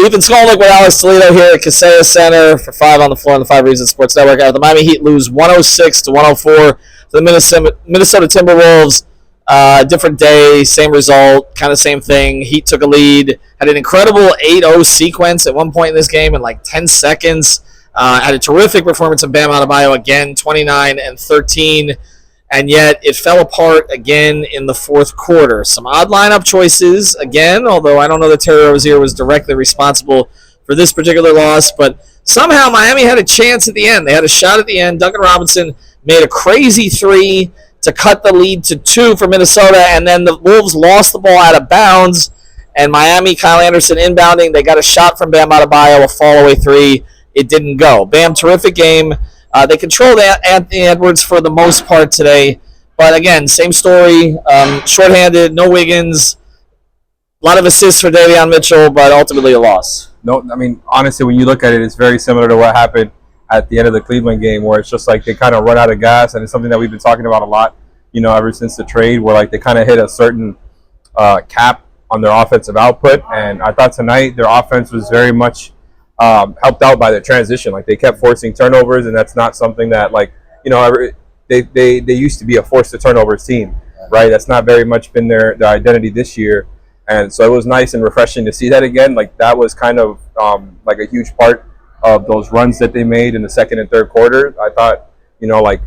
Ethan Skolnick with Alex Toledo here at Kaseya Center for 5 on the Floor on the 5 Reasons Sports Network. The Miami Heat lose 106-104 to the Minnesota Timberwolves. Different day, same result, kind of same thing. Heat took a lead, had an incredible 8-0 sequence at one point in this game in like 10 seconds. Had a terrific performance of Bam Adebayo again, 29 and 13. And yet it fell apart again in the fourth quarter. Some odd lineup choices again, although I don't know that Terry Rozier was directly responsible for this particular loss. But somehow Miami had a chance at the end. They had a shot at the end. Duncan Robinson made a crazy three to cut the lead to 2 for Minnesota. And then the Wolves lost the ball out of bounds. And Miami, Kyle Anderson inbounding. They got a shot from Bam Adebayo, a fall-away three. It didn't go. Bam, terrific game. They controlled Anthony Edwards for the most part today. But again, same story. Shorthanded, no Wiggins. A lot of assists for Davion Mitchell, but ultimately a loss. No, I mean, honestly, when you look at it, it's very similar to what happened at the end of the Cleveland game, where it's just like they kind of run out of gas. And it's something that we've been talking about a lot, ever since the trade, where like they kind of hit a certain cap on their offensive output. And I thought tonight their offense was very much helped out by the transition. Like they kept forcing turnovers, and that's not something that they used to be a force to turnovers team, right? That's not very much been their identity this year, and so it was nice and refreshing to see that again. Like that was kind of like a huge part of those runs that they made in the second and third quarter. I thought like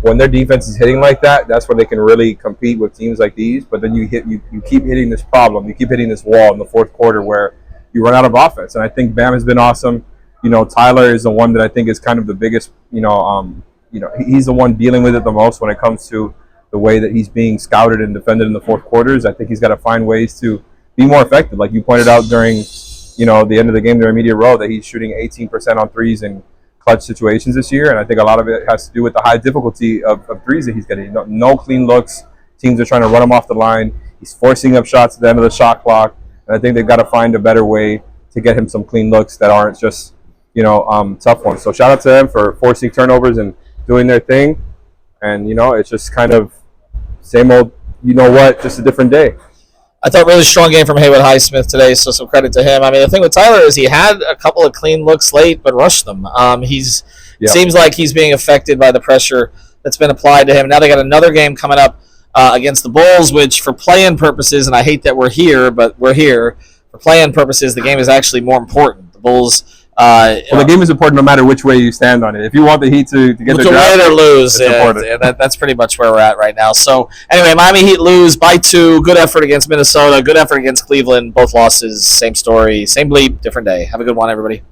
when their defense is hitting like that, that's where they can really compete with teams like these. But then you keep hitting this problem, you keep hitting this wall in the fourth quarter where you run out of offense. And I think Bam has been awesome. Tyler is the one that I think is kind of the biggest, he's the one dealing with it the most when it comes to the way that he's being scouted and defended in the fourth quarters. I think he's got to find ways to be more effective. Like you pointed out during, the end of the game during media row, that he's shooting 18% on threes in clutch situations this year. And I think a lot of it has to do with the high difficulty of threes that he's getting. No clean looks. Teams are trying to run him off the line. He's forcing up shots at the end of the shot clock. And I think they've got to find a better way to get him some clean looks that aren't just, tough ones. So shout out to them for forcing turnovers and doing their thing. And, it's just kind of same old, just a different day. I thought really strong game from Haywood Highsmith today, so some credit to him. I mean, the thing with Tyler is he had a couple of clean looks late, but rushed them. Seems like he's being affected by the pressure that's been applied to him. Now they got another game coming up against the Bulls, which for play-in purposes, and I hate that we're here, but we're here. For play-in purposes, the game is actually more important. The Bulls... the game is important no matter which way you stand on it. If you want the Heat to get the draft, win or lose, that's pretty much where we're at right now. So anyway, Miami Heat lose by 2. Good effort against Minnesota. Good effort against Cleveland. Both losses, same story, same bleep, different day. Have a good one, everybody.